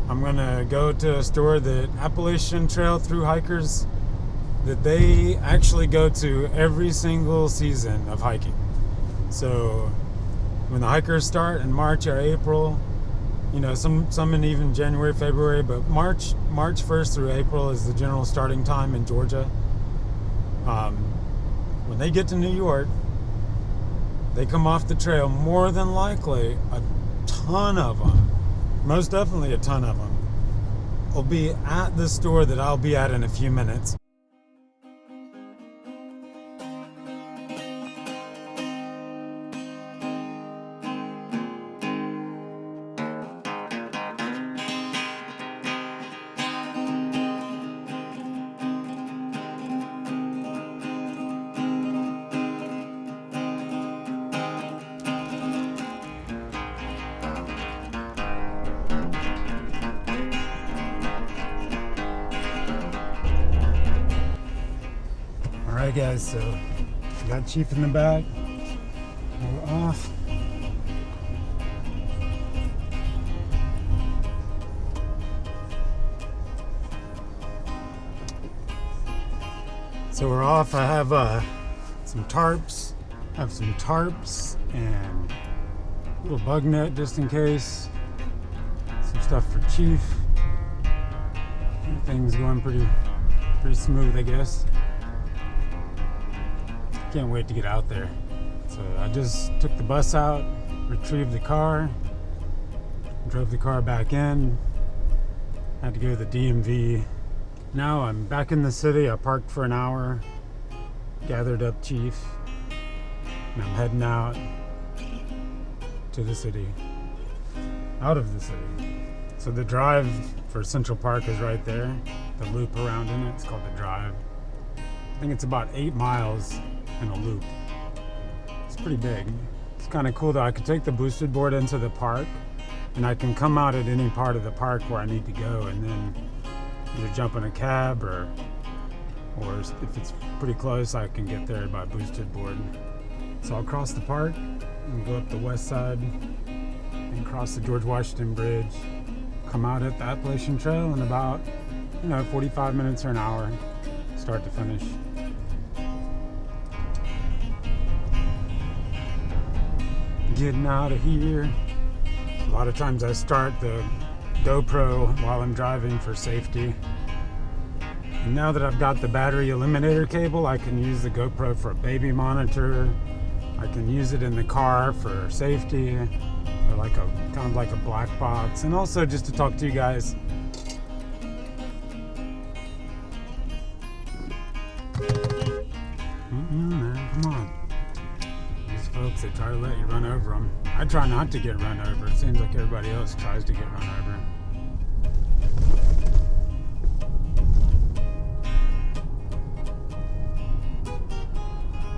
I'm gonna go to a store that Appalachian Trail through hikers that they actually go to every single season of hiking. So when the hikers start in March or April, you know, some in even January, February, but March 1st through April is the general starting time in Georgia. When they get to New York, they come off the trail, more than likely a ton of them, most definitely a ton of them, will be at the store that I'll be at in a few minutes. Alright guys, so we got Chief in the back. We're off. So we're off. I have some tarps. I have some tarps and a little bug net just in case. Some stuff for Chief. Everything's going pretty smooth, I guess. Can't wait to get out there. So I just took the bus out, retrieved the car, drove the car back in, had to go to the DMV. Now I'm back in the city. I parked for an hour, gathered up Chief, and I'm heading out to the city, out of the city. So the drive for Central Park is right there, the loop around in it. It's called the drive. I think it's about 8 miles in a loop. It's pretty big. It's kind of cool though. I could take the boosted board into the park and I can come out at any part of the park where I need to go and then either jump in a cab or if it's pretty close I can get there by boosted board. So I'll cross the park and go up the west side and cross the George Washington Bridge, come out at the Appalachian Trail in about 45 minutes or an hour, start to finish. Getting out of here. A lot of times I start the GoPro while I'm driving for safety. And now that I've got the battery eliminator cable, I can use the GoPro for a baby monitor. I can use it in the car for safety, or like kind of like a black box, and also just to talk to you guys. Man, come on. Folks, they try to let you run over them. I try not to get run over. It seems like everybody else tries to get run over.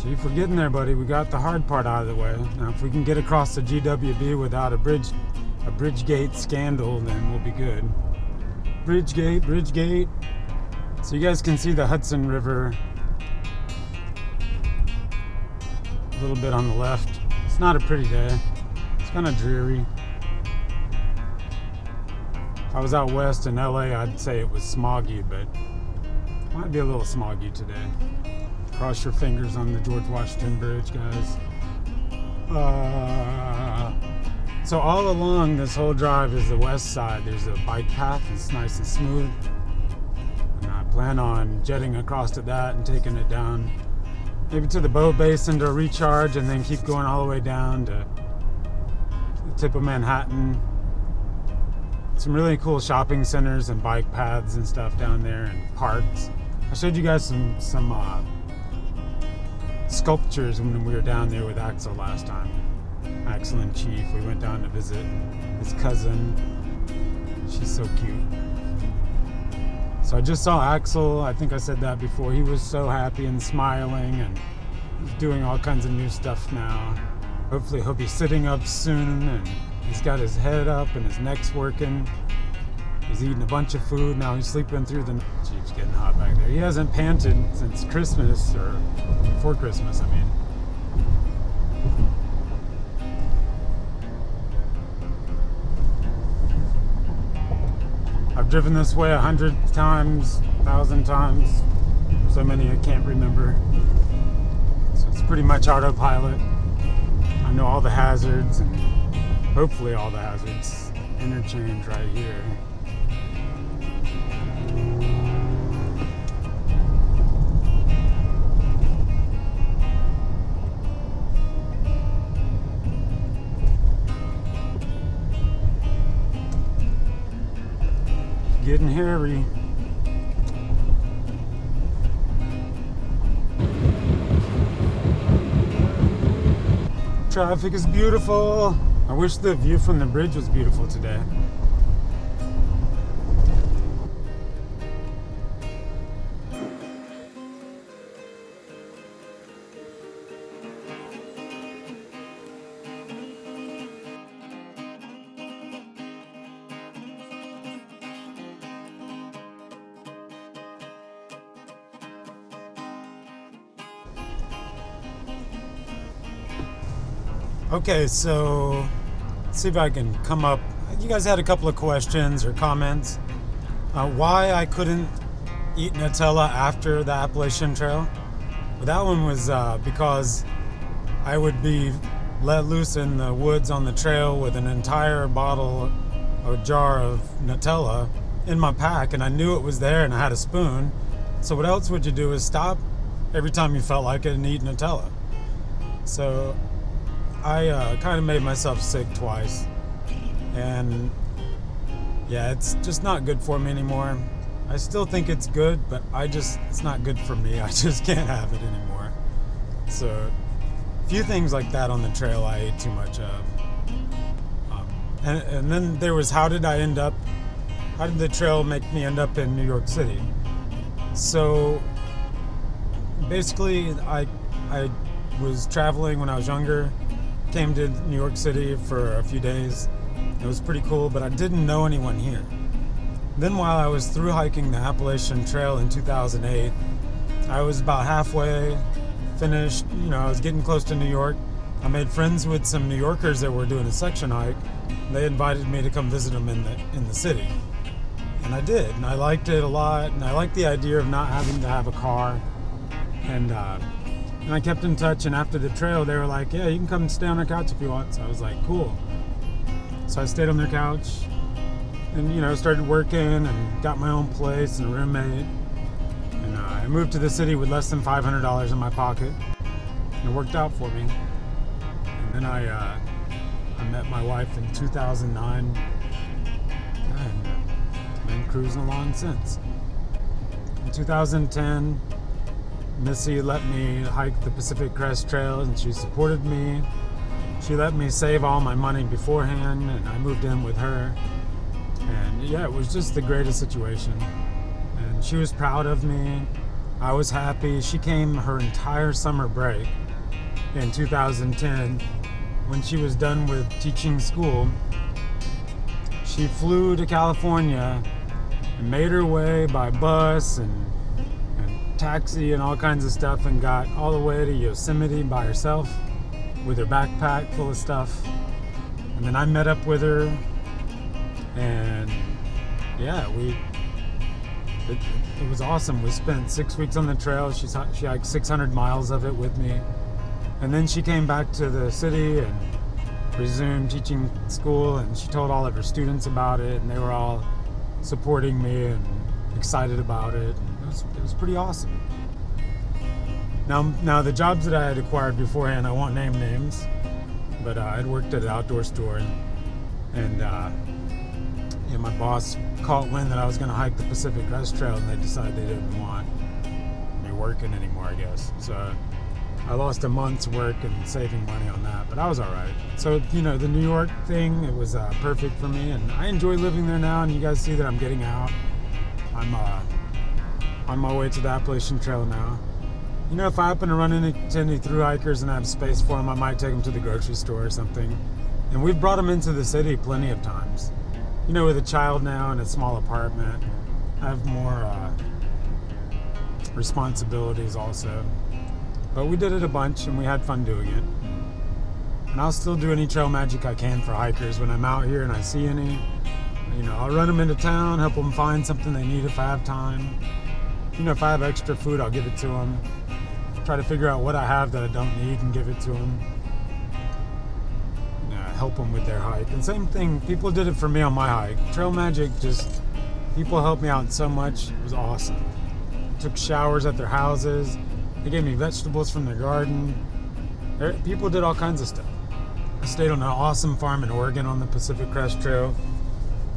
Chief, we're getting there, buddy. We got the hard part out of the way. Now, if we can get across the GWB without a bridge gate scandal, then we'll be good. Bridge gate. So you guys can see the Hudson River a little bit on the left. It's not a pretty day. It's kind of dreary. If I was out west in LA, I'd say it was smoggy, but it might be a little smoggy today. Cross your fingers on the George Washington Bridge, guys. So all along this whole drive is the west side. There's a bike path. It's nice and smooth. And I plan on jetting across to that and taking it down maybe to the boat basin to recharge and then keep going all the way down to the tip of Manhattan. Some really cool shopping centers and bike paths and stuff down there and parks. I showed you guys some sculptures when we were down there with Axel last time. Axel and Chief, we went down to visit his cousin. She's so cute. So I just saw Axel, I think I said that before. He was so happy and smiling, and he's doing all kinds of new stuff now. Hopefully he'll be sitting up soon, and he's got his head up and his neck's working. He's eating a bunch of food. Now he's sleeping through the night. Chief's getting hot back there. He hasn't panted since Christmas, or before Christmas, I mean. driven this way 100 times, 1,000 times, so many I can't remember. So it's pretty much autopilot. I know all the hazards, and hopefully all the hazards. Interchange right here. Getting hairy. Traffic is beautiful. I wish the view from the bridge was beautiful today. Okay, so let's see if I can come up. You guys had a couple of questions or comments. Why I couldn't eat Nutella after the Appalachian Trail? Well, that one was because I would be let loose in the woods on the trail with an entire bottle or jar of Nutella in my pack, and I knew it was there and I had a spoon. So what else would you do is stop every time you felt like it and eat Nutella. So I kind of made myself sick twice, and yeah, it's just not good for me anymore. I still think it's good, but it's not good for me. I just can't have it anymore. So a few things like that on the trail I ate too much of. And then there was how did the trail make me end up in New York City? So basically I was traveling when I was younger, came to New York City for a few days. It was pretty cool, but I didn't know anyone here. Then while I was through hiking the Appalachian Trail in 2008, I was about halfway finished. I was getting close to New York. I made friends with some New Yorkers that were doing a section hike. They invited me to come visit them in the city. And I did, and I liked it a lot, and I liked the idea of not having to have a car. And I kept in touch, and after the trail, they were like, yeah, you can come stay on our couch if you want. So I was like, cool. So I stayed on their couch and, started working and got my own place and a roommate. And I moved to the city with less than $500 in my pocket. And it worked out for me. And then I met my wife in 2009 and been cruising along since. In 2010, Missy let me hike the Pacific Crest Trail, and she supported me. She let me save all my money beforehand, and I moved in with her. And yeah, it was just the greatest situation. And she was proud of me. I was happy. She came her entire summer break in 2010. When she was done with teaching school, she flew to California and made her way by bus and taxi and all kinds of stuff, and got all the way to Yosemite by herself with her backpack full of stuff. And then I met up with her, and yeah, it was awesome. We spent 6 weeks on the trail. She hiked 600 miles of it with me, and then she came back to the city and resumed teaching school, and she told all of her students about it, and they were all supporting me and excited about it. It was pretty awesome. Now the jobs that I had acquired beforehand, I won't name names, but I'd worked at an outdoor store, and my boss caught wind that I was going to hike the Pacific Crest Trail, and they decided they didn't want me working anymore, I guess. So I lost a month's work and saving money on that, but I was all right. So the New York thing, it was perfect for me, and I enjoy living there now. And you guys see that I'm getting out. I'm on my way to the Appalachian Trail now. If I happen to run into any thru hikers and I have space for them, I might take them to the grocery store or something. And we've brought them into the city plenty of times. With a child now and a small apartment, I have more responsibilities also. But we did it a bunch, and we had fun doing it. And I'll still do any trail magic I can for hikers when I'm out here and I see any. You know, I'll run them into town, help them find something they need if I have time. You know, if I have extra food, I'll give it to them. Try to figure out what I have that I don't need and give it to them. Help them with their hike. And same thing, people did it for me on my hike. Trail Magic, just people helped me out so much. It was awesome. Took showers at their houses. They gave me vegetables from their garden. People did all kinds of stuff. I stayed on an awesome farm in Oregon on the Pacific Crest Trail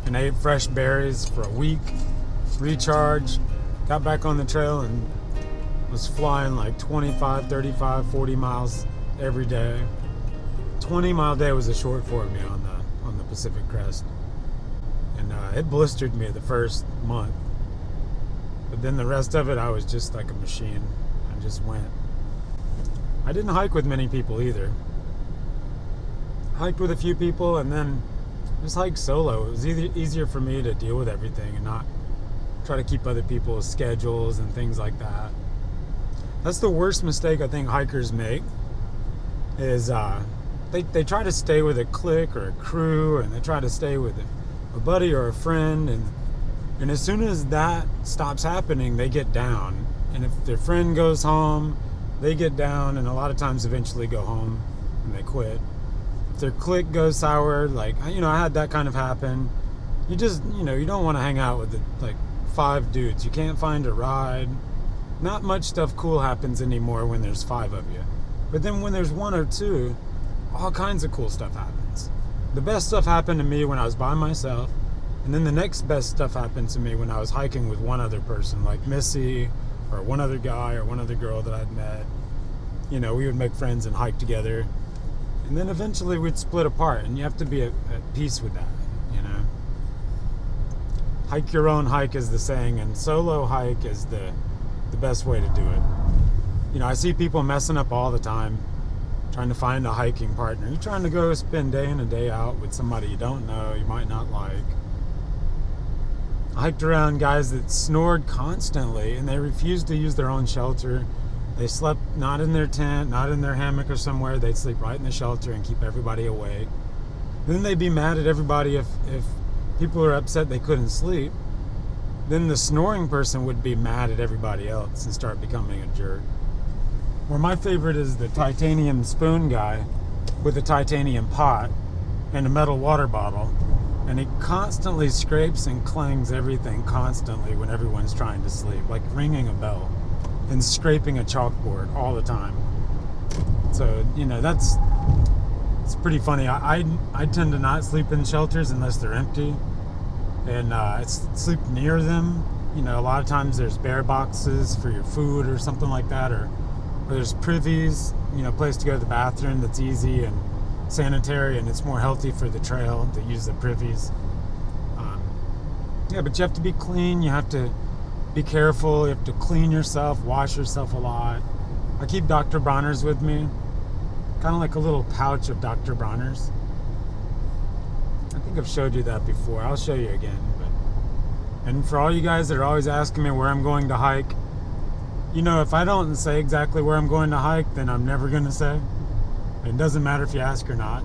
and ate fresh berries for a week, recharged, got back on the trail and was flying like 25, 35, 40 miles every day. 20-mile day was a short for me on the Pacific Crest, and it blistered me the first month, but then the rest of it I was just like a machine. I just went. I didn't hike with many people either. Hiked with a few people and then just hiked solo. It was easier for me to deal with everything and not try to keep other people's schedules and things like that. That's the worst mistake I think hikers make, is they try to stay with a clique or a crew, and they try to stay with a buddy or a friend, and as soon as that stops happening, they get down. And if their friend goes home, they get down, and a lot of times eventually go home and they quit. If their clique goes sour, like, you know, I had that kind of happen. You just, you know, you don't want to hang out with like 5 dudes. You can't find a ride. Not much stuff cool happens anymore when there's 5 of you. But then when there's 1 or 2, all kinds of cool stuff happens. The best stuff happened to me when I was by myself, and then the next best stuff happened to me when I was hiking with one other person, like Missy, or one other guy, or one other girl that I'd met. You know, we would make friends and hike together, and then eventually we'd split apart, and you have to be at peace with that, you know. Hike your own hike is the saying, and solo hike is the best way to do it. You know, I see people messing up all the time, trying to find a hiking partner. You're trying to go spend day in and day out with somebody you don't know, you might not like. I hiked around guys that snored constantly, and they refused to use their own shelter. They slept not in their tent, not in their hammock or somewhere. They'd sleep right in the shelter and keep everybody awake. Then they'd be mad at everybody if people were upset they couldn't sleep. Then the snoring person would be mad at everybody else and start becoming a jerk. Or my favorite is the titanium spoon guy with a titanium pot and a metal water bottle. And he constantly scrapes and clangs everything constantly when everyone's trying to sleep, like ringing a bell and scraping a chalkboard all the time. So, you know, it's pretty funny. I tend to not sleep in shelters unless they're empty, and sleep near them. You know, a lot of times there's bear boxes for your food or something like that, or there's privies, you know, place to go to the bathroom that's easy and sanitary, and it's more healthy for the trail to use the privies. Yeah, but you have to be clean. You have to be careful. You have to clean yourself, wash yourself a lot. I keep Dr. Bronner's with me, kind of like a little pouch of Dr. Bronner's. I think I've showed you that before. I'll show you again. And for all you guys that are always asking me where I'm going to hike, you know, if I don't say exactly where I'm going to hike, then I'm never going to say. It doesn't matter if you ask or not.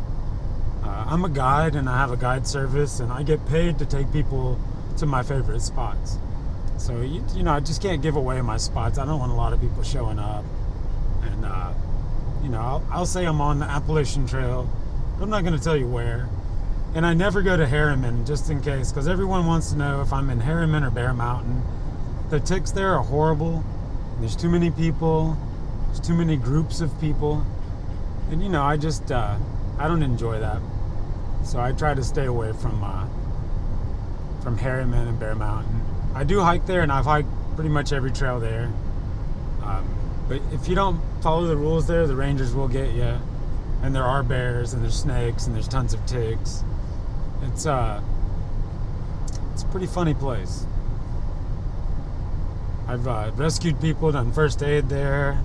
I'm a guide, and I have a guide service, and I get paid to take people to my favorite spots. So, you know, I just can't give away my spots. I don't want a lot of people showing up. And, you know, I'll say I'm on the Appalachian Trail, but I'm not going to tell you where. And I never go to Harriman, just in case, because everyone wants to know if I'm in Harriman or Bear Mountain. The ticks there are horrible. There's too many people. There's too many groups of people. And, you know, I just, I don't enjoy that. So I try to stay away from Harriman and Bear Mountain. I do hike there, and I've hiked pretty much every trail there. But if you don't follow the rules there, the rangers will get you. And there are bears, and there's snakes, and there's tons of ticks. It's a pretty funny place. I've rescued people, done first aid there.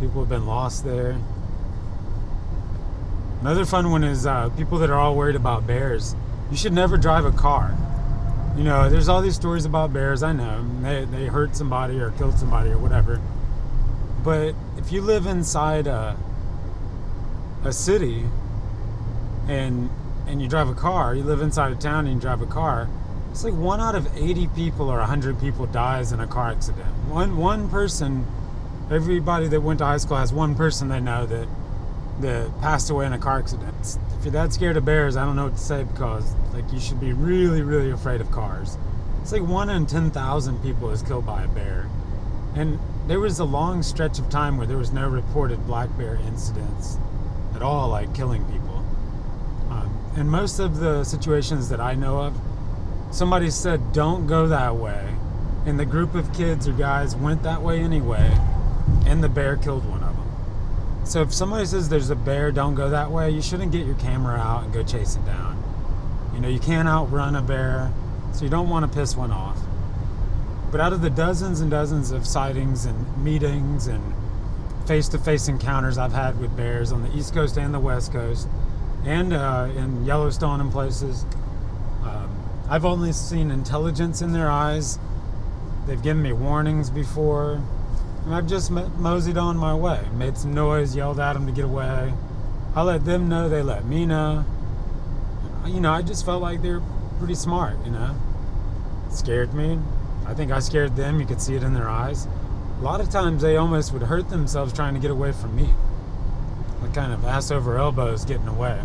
People have been lost there. Another fun one is people that are all worried about bears. You should never drive a car. You know, there's all these stories about bears, I know. They hurt somebody or killed somebody or whatever. But if you live inside a city and and you drive a car, you live inside of town and you drive a car, it's like 1 out of 80 people or 100 people dies in a car accident. One person, everybody that went to high school has one person they know that passed away in a car accident. If you're that scared of bears, I don't know what to say, because like you should be really, really afraid of cars. It's like 1 in 10,000 people is killed by a bear. And there was a long stretch of time where there was no reported black bear incidents at all, like killing people. And most of the situations that I know of, somebody said, don't go that way. And the group of kids or guys went that way anyway, and the bear killed one of them. So if somebody says there's a bear, don't go that way, you shouldn't get your camera out and go chase it down. You know, you can't outrun a bear, so you don't want to piss one off. But out of the dozens and dozens of sightings and meetings and face-to-face encounters I've had with bears on the East Coast and the West Coast, and in Yellowstone and places, I've only seen intelligence in their eyes. They've given me warnings before, and I've just moseyed on my way, made some noise, yelled at them to get away. I let them know, they let me know. You know, I just felt like they were pretty smart, you know. It scared me. I think I scared them. You could see it in their eyes. A lot of times they almost would hurt themselves trying to get away from me. Like kind of ass over elbows getting away.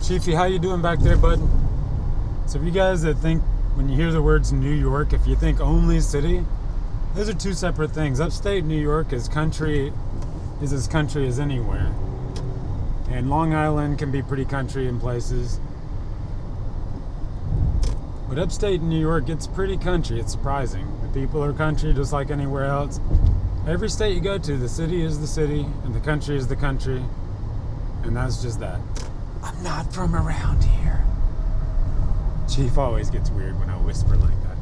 Chiefy, how you doing back there, bud? So if you guys that think, when you hear the words New York, if you think only city, those are two separate things. Upstate New York is as country as anywhere. And Long Island can be pretty country in places. But upstate New York, it's pretty country. It's surprising. The people are country just like anywhere else. Every state you go to, the city is the city, and the country is the country. And that's just that. I'm not from around here. Chief always gets weird when I whisper like that.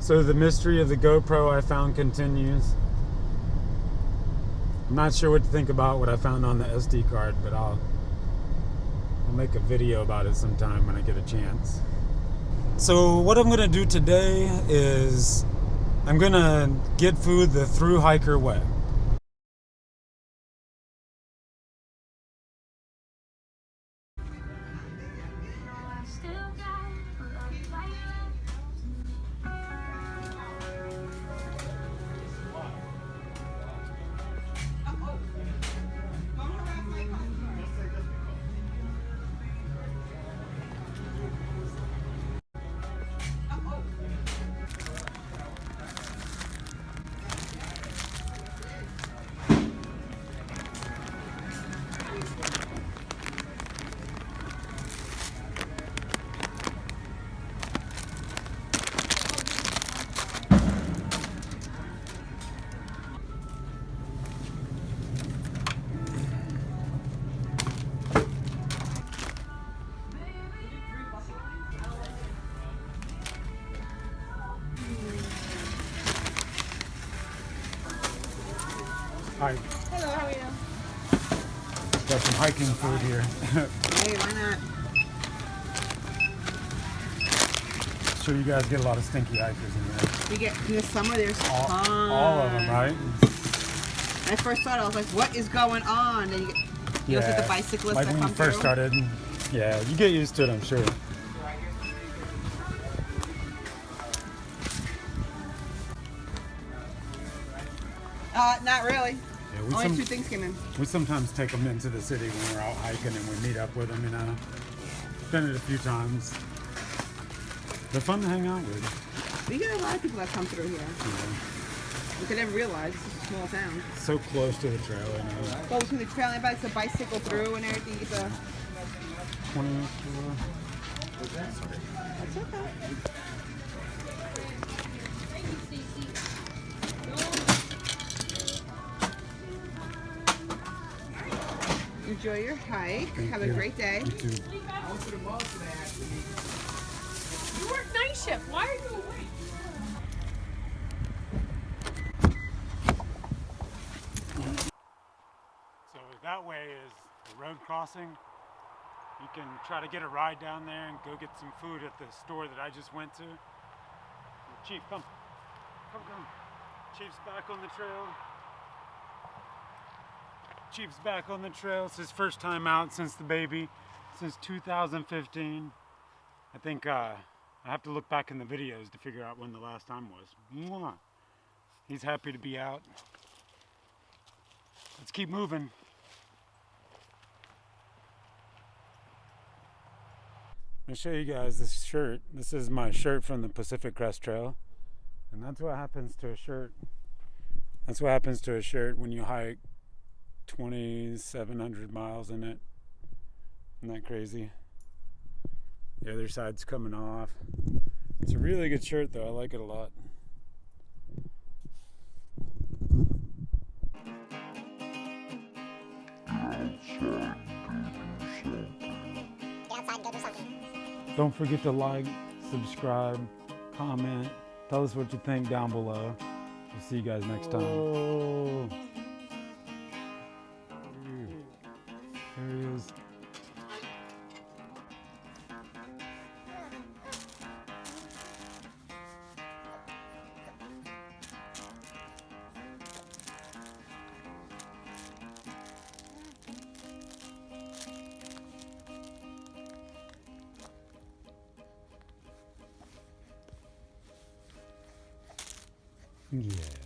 So the mystery of the GoPro I found continues. I'm not sure what to think about what I found on the SD card, but I'll make a video about it sometime when I get a chance. So what I'm gonna do today is I'm gonna get food the through hiker way. Hi. Hello, how are you? Got some hiking food here. Hey, why not? Sure you guys get a lot of stinky hikers in here. We get in the summer. There's All of them, right? When I first started, I was like, "What is going on?" And you look at the bicyclists like that when come you first through. started. Yeah, you get used to it, I'm sure. Not really. Yeah, Only two things came in. We sometimes take them into the city when we're out hiking and we meet up with them, you know. Done it a few times. They're fun to hang out with. We get a lot of people that come through here. Yeah. We could never realize it's a small town. So close to the trail, you know. Well, between the trail and bikes, a bicycle through and everything. It's a... 24. That's okay. Enjoy your hike. Have a great day. You too. You work night shift. Why are you awake? So that way is the road crossing. You can try to get a ride down there and go get some food at the store that I just went to. Chief, come. Come. Chief's back on the trail. Chief's back on the trail. It's his first time out since the baby. since 2015. I think I have to look back in the videos to figure out when the last time was. Mwah. He's happy to be out. Let's keep moving. I'm going to show you guys this shirt. This is my shirt from the Pacific Crest Trail. And that's what happens to a shirt. That's what happens to a shirt when you hike 2,700 miles in it. Isn't that crazy? The other side's coming off. It's a really good shirt though. I like it a lot. Don't forget to like, subscribe, comment. Tell us what you think down below. We'll see you guys next time. Whoa. There he is. Yeah.